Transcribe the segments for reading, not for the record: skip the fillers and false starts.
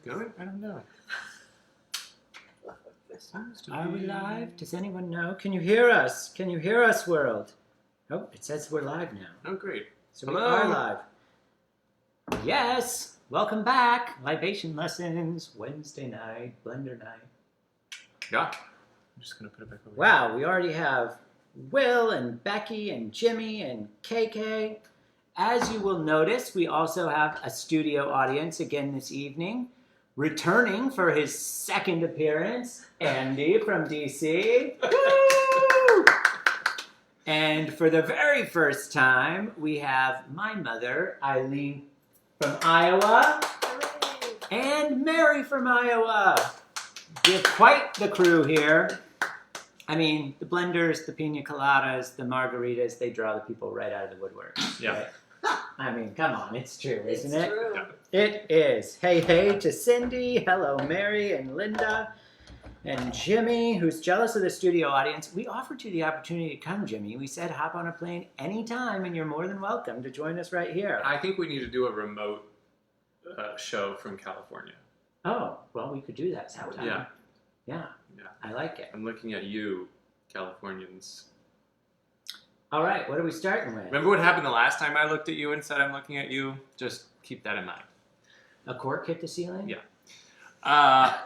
Good? I don't know. Are we live? Does anyone know? Can you hear us? Can you hear us, world? Oh, it says we're live now. Oh, great. So Hello. we are live. Yes. Welcome back. Libation lessons, Wednesday night, blender night. Yeah. I'm just going to put it back over Wow, we already have Will and Becky and Jimmy and KK. As you will notice, we also have a studio audience again this evening. Returning for his second appearance, Andy from DC. Woo! And for the very first time, we have my mother, Eileen from Iowa, and Mary from Iowa. We have quite the crew here. I mean, the blenders, the Piña Coladas, the Margaritas, they draw the people right out of the woodwork. Yeah. Right? I mean, come on, it's true, isn't it? True. Yeah. It is. Hey, hey to Cindy. Hello, Mary and Linda. And Jimmy, who's jealous of the studio audience. We offered you the opportunity to come, Jimmy. We said hop on a plane anytime, and you're more than welcome to join us right here. I think we need to do a remote show from California. Oh, well, we could do that sometime. Yeah. Yeah, Yeah. I like it. I'm looking at you, Californians. All right, what are we starting with? Remember what happened the last time I looked at you and said I'm looking at you? Just keep that in mind. A cork hit the ceiling? Yeah.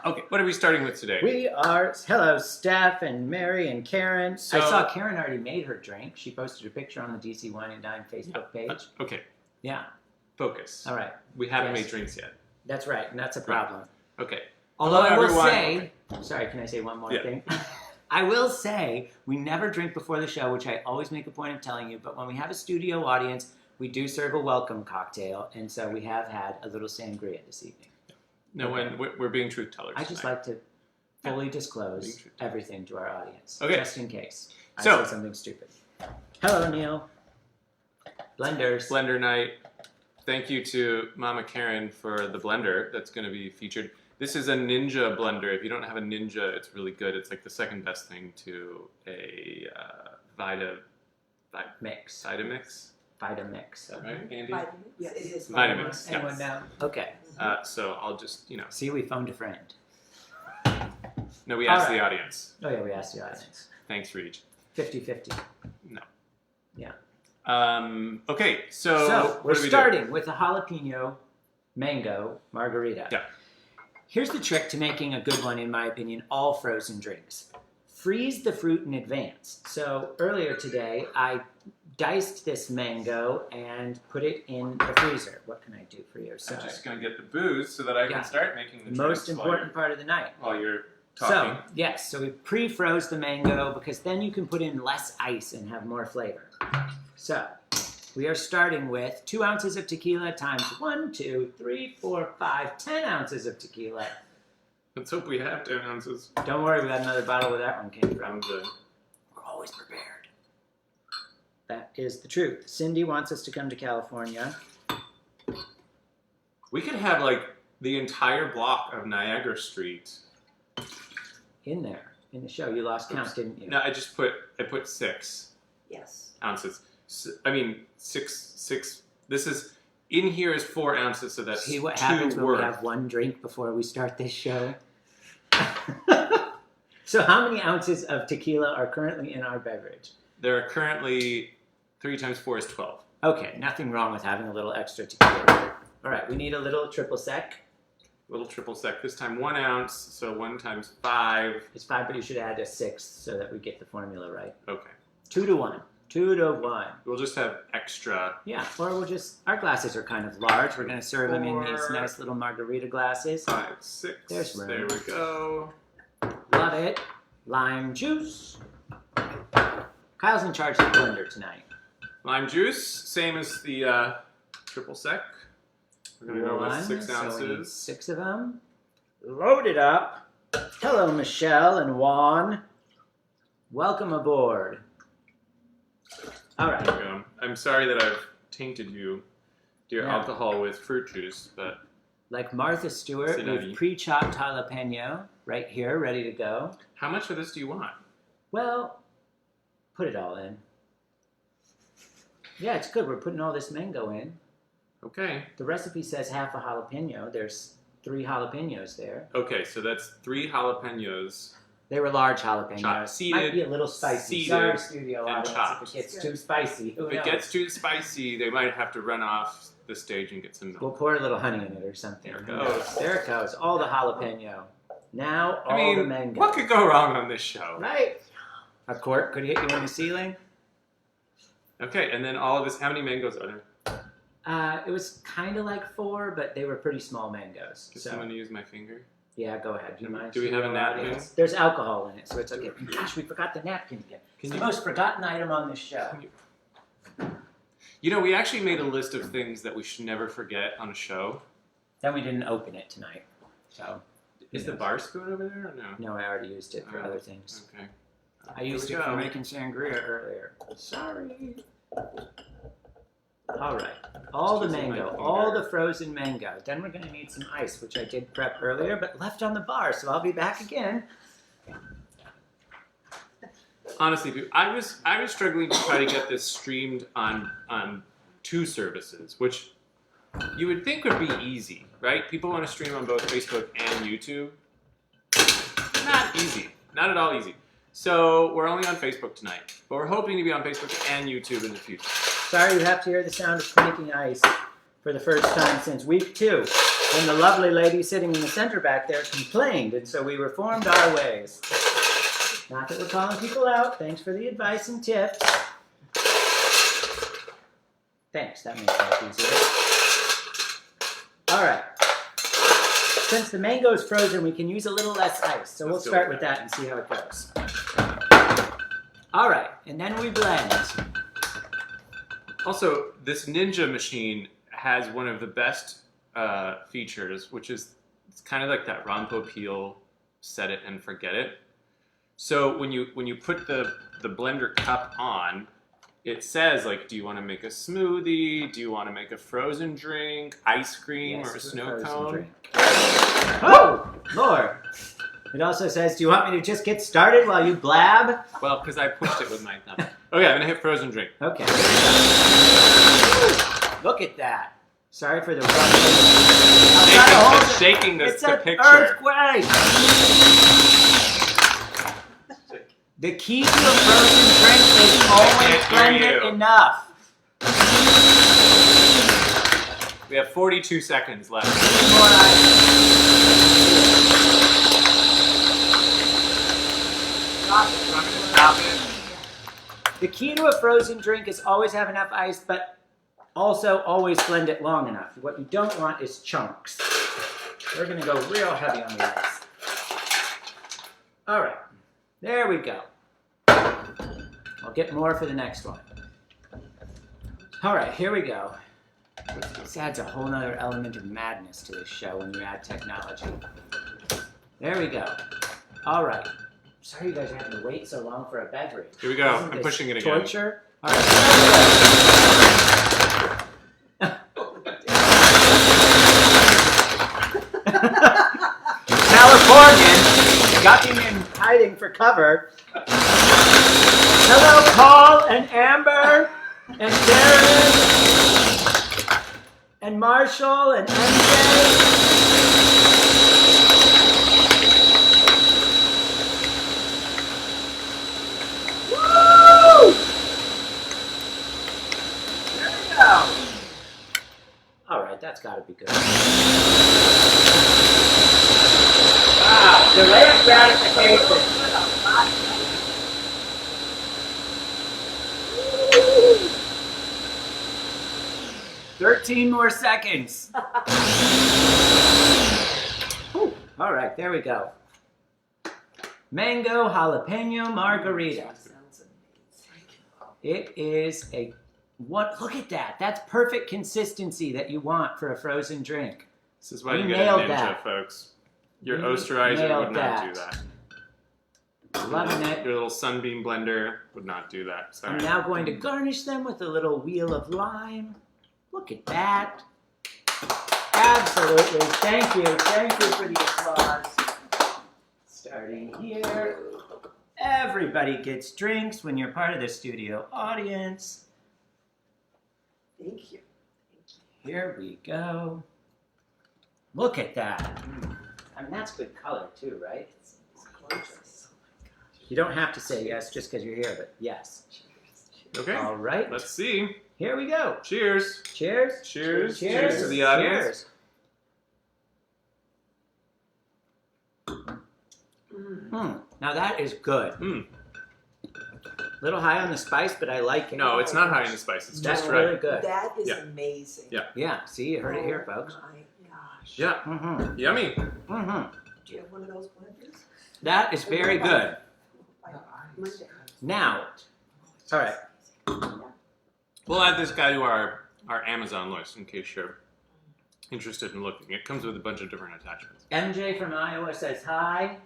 Okay, what are we starting with today? We are, hello, Steph and Mary and Karen. So- I saw Karen already made her drink. She posted a picture on the DC Wine and Dine Facebook page. Okay, Yeah, focus. all right. We haven't Yes. made drinks yet. That's right, and that's a problem. Okay. Although I will everyone. say, sorry, can I say one more Yeah. thing? I will say, we never drink before the show, which I always make a point of telling you, but when we have a studio audience, we do serve a welcome cocktail, and so we have had a little sangria this evening. No, Okay. when we're being truth tellers. I just tonight. like to fully Being disclose true. everything to our audience, Okay. just in case I So- say something stupid. Hello, Neil. Blenders. Blender night. Thank you to Mama Karen for the blender that's going to be featured. This is a Ninja blender. If you don't have a Ninja, it's really good. It's like the second best thing to a Mix. Vitamix. Vitamix. Is that right, Andy? Vitamix? Yeah, it is. Vitamix. Yeah. Anyone know? Okay. So I'll just, See, we phoned a friend. No, we asked All the right. audience. Oh, yeah, we asked the audience. Thanks, Reed. 50-50. No. Yeah. Okay, so So, we're what do we do? starting with a jalapeno mango margarita. Yeah. Here's the trick to making a good one, in my opinion, all frozen drinks. Freeze the fruit in advance. So earlier today, I diced this mango and put it in the freezer. What can I do for you? I'm Sorry. just going to get the booze so that I Yeah. can start making the The most drinks important part of the night. while you're talking. So, yes, so we pre-froze the mango because then you can put in less ice and have more flavor. So, we are starting with 2 ounces of tequila times 1, 2, 3, 4, 5, 10 ounces of tequila. Let's hope we have 10 ounces. Don't worry, we got another bottle where that one came I'm from. good. We're always prepared. That is the truth. Cindy wants us to come to California. We could have like the entire block of Niagara Street. In there, in the show. You lost count, didn't you? No, I put 6 Yes. ounces. Six. This is, in here is 4 ounces, so that's See what 2 happens when worth. we have one drink before we start this show? So how many ounces of tequila are currently in our beverage? There are currently 3 times 4 is 12. Okay, nothing wrong with having a little extra tequila. All right, we need a little triple sec. Little triple sec. This time 1 ounce, so 1 times 5. It's 5, but you should add a 6 so that we get the formula right. Okay. 2 to 1. 2 to 1. We'll just have extra. Yeah, or we'll just, our glasses are kind of large. We're going to serve them in these 4. nice little margarita glasses. 5, 6. There's room. There we go. Love it. Lime juice. Kyle's in charge of the blender tonight. Lime juice, same as the triple sec. We're going to go with One, 6 so we need ounces. 6 of them. Load it up. Hello, Michelle and Juan. Welcome aboard. All right. There we go. I'm sorry that I've tainted you, dear Yeah. alcohol, with fruit juice, but Like Martha Stewart, C'est la vie. we've pre-chopped jalapeno right here, ready to go. how much of this do you want? Well, put it all in. Yeah, it's good. We're putting all this mango in. Okay. The recipe says half a jalapeno. There's 3 jalapenos there. Okay, so that's 3 jalapenos. They were large jalapenos. Chopped, seeded, might be a little spicy. Sorry, studio and audience, chopped. if it gets too spicy. Who If knows? it gets too spicy, they might have to run off the stage and get some milk. We'll pour a little honey in it or something. There it goes. There it goes. All the jalapeno. Now all the mango. What could go wrong on this show? Right. A cork could hit you in the ceiling. Okay, and then all of this. How many mangoes are there? It was kind of like 4, but they were pretty small mangoes. Can So someone use my finger? yeah, go ahead. Do you mind? Do we have a napkin? Audience? There's alcohol in it, so it's okay. Gosh, we forgot the napkin again. It's the most forgotten item on this show. You know, we actually made a list of things that we should never forget on a show. Then we didn't open it tonight. So Is the bar spoon over there or no? no, I already used it for other things. Okay. I used it for making sangria earlier. Sorry. All right. All the mango, all the frozen mango. Then we're going to need some ice, which I did prep earlier, but left on the bar, so I'll be back again. Honestly, I was struggling to try to get this streamed on 2 services, which you would think would be easy, right? People want to stream on both Facebook and YouTube. Not easy. Not at all easy. So we're only on Facebook tonight, but we're hoping to be on Facebook and YouTube in the future. Sorry you have to hear the sound of clinking ice for the first time since week 2, when the lovely lady sitting in the center back there complained, and so we reformed our ways. Not that we're calling people out. Thanks for the advice and tips. Thanks, that makes life easier. All right. Since the mango is frozen, we can use a little less ice, so we'll start with that and see how it goes. All right, and then we blend. Also, this Ninja machine has one of the best features, which is it's kind of like that Rompo Peel set it and forget it. So when you put the blender cup on, it says like, do you want to make a smoothie? Do you want to make a frozen drink, ice cream, or a snow cone? Drink. Oh, Lord. It also says, do you want me to just get started while you blab? Well, because I pushed it with my thumb. Okay, I'm going to hit frozen drink. Okay. Look at that. Sorry for the Shaking the It's an picture. earthquake. The key to a frozen drink is always blend it enough. We have 42 seconds left. More ice. Stop it. The key to a frozen drink is always have enough ice, but also always blend it long enough. What you don't want is chunks. We're going to go real heavy on the ice. All right. There we go. I'll get more for the next one. All right, here we go. This adds a whole nother element of madness to this show when you add technology. There we go. All right. Sorry you guys are having to wait so long for a beverage. Here we go. Isn't I'm this pushing it again. Torture? All right. Californian, ducking and hiding for cover. Hello, Paul and Amber and Darren and Marshall and MJ. Alright, that's gotta be good. Wow, delayed gratification. 13 more seconds. Alright, there we go. Mango jalapeno margarita. It is a what? Look at that. That's perfect consistency that you want for a frozen drink. This is why you We get a nailed Ninja, that. folks. Your We Osterrizer nailed would not do that. that. Loving it. Your little Sunbeam blender would not do that. Sorry. I'm now going to garnish them with a little wheel of lime. Look at that. Absolutely. Thank you. Thank you for the applause. Starting here. Everybody gets drinks when you're part of the studio audience. Thank you. Here we go. Look at that. I mean, that's good color too, right? It's gorgeous. You don't have to say yes just because you're here, but yes. Okay. All right. Let's see. Here we go. Cheers. Cheers. Cheers. Cheers. Cheers to the audience. Cheers. Now that is good. Little high on the spice, but I like it. No, it's not high in the spice. It's That's just really right. good. That is Yeah. amazing. Yeah. Yeah, see, you heard it here, folks. Oh my gosh. Yeah. Mm-hmm. Yummy. Mm-hmm. Do you have one of those blenders? That is very good. Monday. Now, all right. We'll add this guy to our Amazon list in case you're interested in looking. It comes with a bunch of different attachments. MJ from Iowa says hi.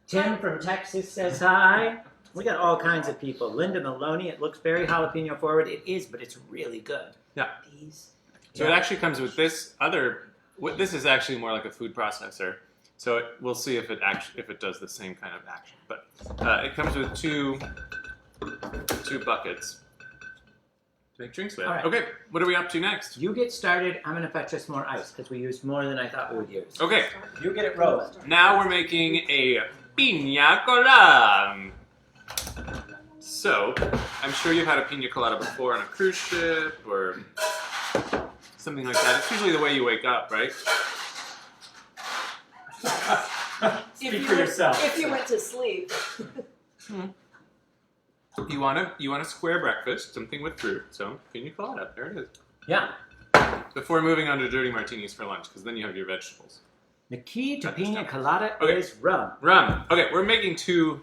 Tim from Texas says hi. We got all kinds of people. Linda Maloney, it looks very jalapeno forward. It is, but it's really good. Yeah. These. So it actually comes with this other. This is actually more like a food processor. So we'll see if it does the same kind of action. But it comes with two buckets to make drinks with. All right. Okay, what are we up to next? You get started. I'm going to fetch us more ice because we used more than I thought we would use. Okay, You get it rolling. now we're making a Piña Colada. So, I'm sure you've had a Piña Colada before on a cruise ship or something like that. It's usually the way you wake up, right? Speak for yourself. If you went to sleep. You want a square breakfast, something with fruit. So, Piña Colada, there it is. Yeah. Before moving on to dirty martinis for lunch, because then you have your vegetables. The key to Got this pina down. colada Okay. is rum. Rum. Okay, we're making two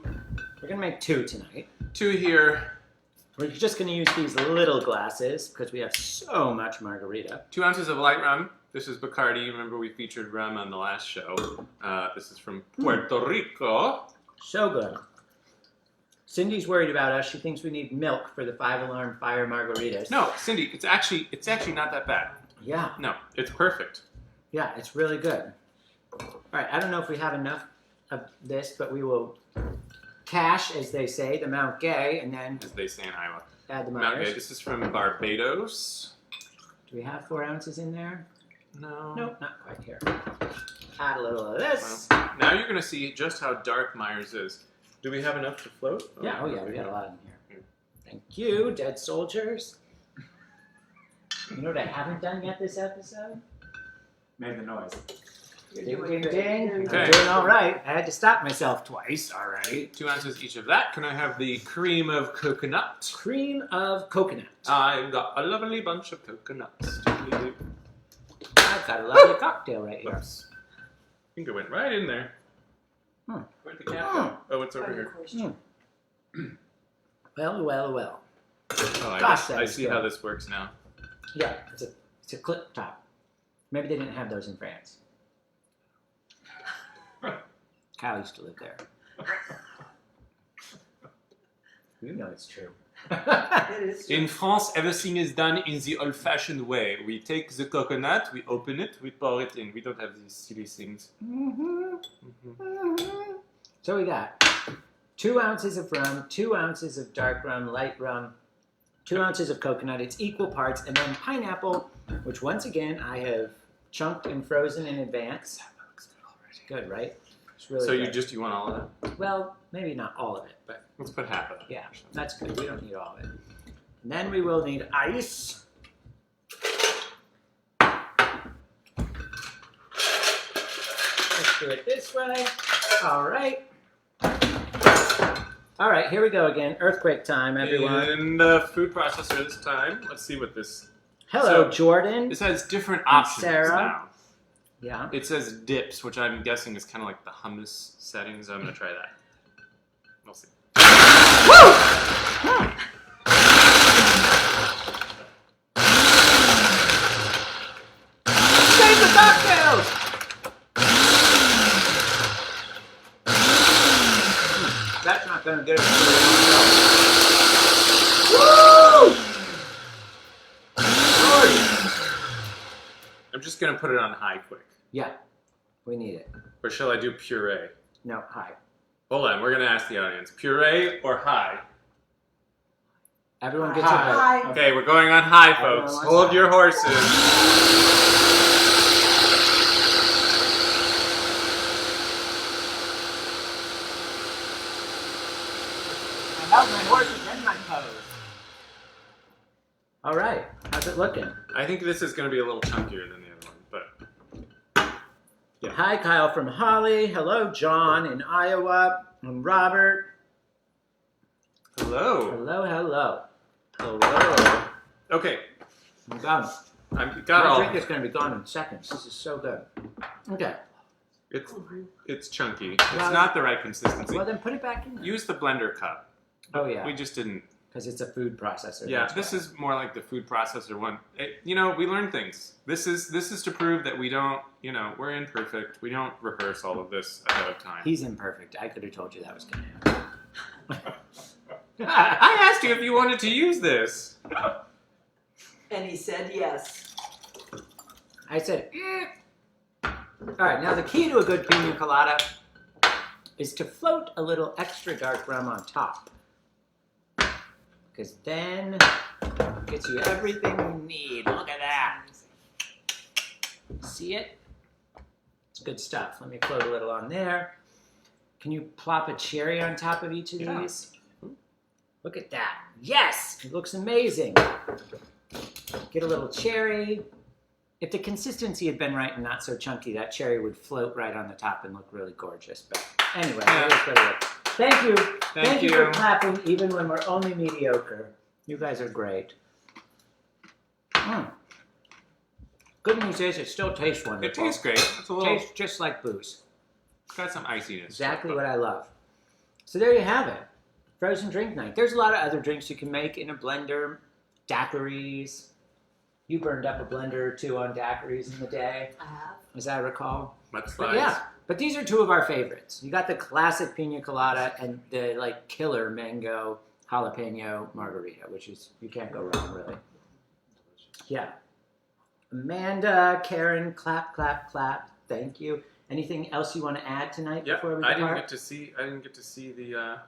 We're going to make 2 tonight. here. We're just going to use these little glasses because we have so much margarita. 2 ounces of light rum. This is Bacardi. Remember we featured rum on the last show. This is from Puerto Rico. So good. Cindy's worried about us. She thinks we need milk for the 5-alarm fire margaritas. No, Cindy, it's actually not that bad. Yeah. No, it's perfect. Yeah, it's really good. All right, I don't know if we have enough of this, but we will cash, as they say, the Mount Gay, and then As they say in Iowa. add the Mount Gay. Myers. This is from Barbados. Do we have 4 ounces in there? No. Nope, not quite here. Add a little of this. Well, now you're going to see just how dark Myers is. Do we have enough to float? Yeah, oh yeah, we got a lot in here. Thank you, dead soldiers. You know what I haven't done yet this episode? Made the noise. You're Ding, doing ding, great. ding. You're I'm Okay. doing all right. I had to stop myself twice already. 2 ounces each of that. Can I have the cream of coconut? Cream of coconut. I've got a lovely bunch of coconuts. I've got a lovely cocktail right here. Oops. I think it went right in there. Where'd the cap go? Oh, it's over here. Well, well, well. Oh, Gosh, I that's see good. how this works now. Yeah, it's a clip top. Maybe they didn't have those in France. Kyle used to live there. You know it's true. It is true. In France, everything is done in the old-fashioned way. We take the coconut, we open it, we pour it in. We don't have these silly things. So we got 2 ounces of rum, 2 ounces of dark rum, light rum, 2 ounces of coconut. It's equal parts. And then pineapple, which once again I have chunked and frozen in advance. That looks good already. It's good, right? It's really So good. you want all of that? Well, maybe not all of it, but Let's put half of it. yeah, that's good. We don't need all of it. And then we will need ice. Let's do it this way. All right. All right, here we go again. Earthquake time, everyone. In the food processor this time. Let's see what this... Hello, So, Jordan. This has different options Sarah. now. Yeah. It says dips, which I'm guessing is kind of like the hummus settings. I'm going to try that. We'll see. Save the cocktails! That's not going to get us Woo! I'm just going to put it on high quick. Yeah, we need it. Or shall I do puree? No, high. Hold on, we're going to ask the audience. Puree or high? Everyone gets High. a vote. Okay, we're going on high, folks. Everyone wants Hold high. your horses. my horses and my pose. All right, how's it looking? I think this is going to be a little chunkier than the other one, but yeah. Hi, Kyle from Holly. Hello, John in Iowa. And Robert. Hello. Hello. Hello. Okay, I'm done. I've got My all. drink is going to be gone in seconds. This is so good. Okay. It's chunky. It's not the right consistency. Well, then put it back in there. Use the blender cup. Oh, yeah. We just didn't. Because it's a food processor. Yeah, that's this why. is more like the food processor one. We learn things. This is to prove that we don't, we're imperfect. We don't rehearse all of this ahead of time. He's imperfect. I could have told you that was going to happen. I asked you if you wanted to use this. And he said yes. I said, All right, now the key to a good Piña Colada is to float a little extra dark rum on top. Because then it gets you everything you need. Look at that. See it? It's good stuff. Let me float a little on there. Can you plop a cherry on top of each of these? Look at that. Yes! It looks amazing. Get a little cherry. If the consistency had been right and not so chunky, that cherry would float right on the top and look really gorgeous. But anyway, it is what it is. Thank you. Thank you for clapping, even when we're only mediocre. You guys are great. Good news is it still tastes wonderful. It tastes great. It's a little. Tastes just like booze. It's got some iciness. Exactly what I love. So there you have it. Frozen drink night. There's a lot of other drinks you can make in a blender. Daiquiris. You burned up a blender or two on daiquiris in the day, I have. as I recall. Let's But slice. yeah, but these are two of our favorites. You got the classic Piña Colada and the killer mango jalapeno margarita, which is, you can't go wrong, really. Yeah. Amanda, Karen, clap, clap, clap. Thank you. Anything else you want to add tonight Yeah, before we I depart? didn't get to see the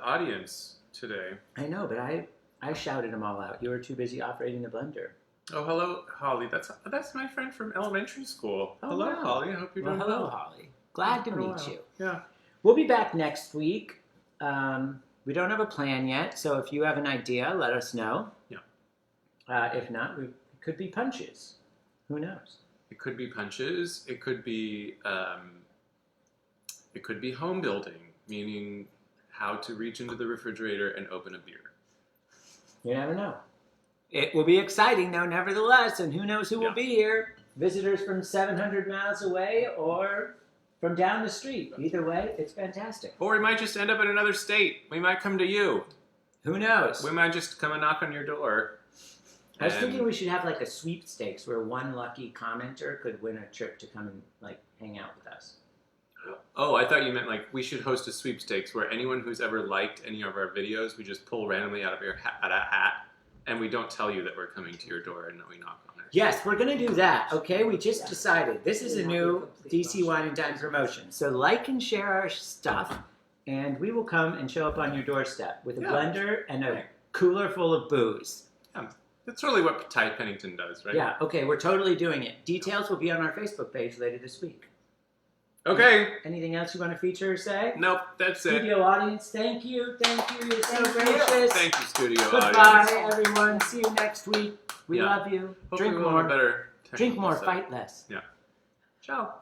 audience today. I know, but I shouted them all out. You were too busy operating the blender. Oh, hello, Holly. That's my friend from elementary school. Oh, hello, wow. Holly. I hope you're doing Hello, well. Holly. Glad to For a meet while. you. Yeah. We'll be back next week. We don't have a plan yet, so if you have an idea, let us know. Yeah. If not, we could be punches. Who knows? It could be punches. It could be home building, meaning how to reach into the refrigerator and open a beer. You never know. It will be exciting, though, nevertheless, and who knows who will Yeah. be here. Visitors from 700 miles away or from down the street. Either way, it's fantastic. Or we might just end up in another state. We might come to you. Who knows? We might just come and knock on your door. I was And- thinking we should have a sweepstakes where one lucky commenter could win a trip to come and hang out with us. Oh, I thought you meant we should host a sweepstakes where anyone who's ever liked any of our videos, we just pull randomly out of a hat, and we don't tell you that we're coming to your door and that we knock on it. Yes, we're going to do that, okay? We just decided. This is a new DC Wine and Dine promotion. So like and share our stuff, and we will come and show up on your doorstep with a Yeah. blender and a cooler full of booze. That's really what Ty Pennington does, right? Yeah, okay, we're totally doing it. Details will be on our Facebook page later this week. Okay. Anything else you want to feature or say? Nope, that's it. Studio audience, thank you. You're so Thank you. gracious. Thank you, studio Goodbye, audience. everyone. See you next week. We Yeah. love you. Hopefully Drink we'll have more. a better Drink more. technical Fight less. Yeah. Ciao.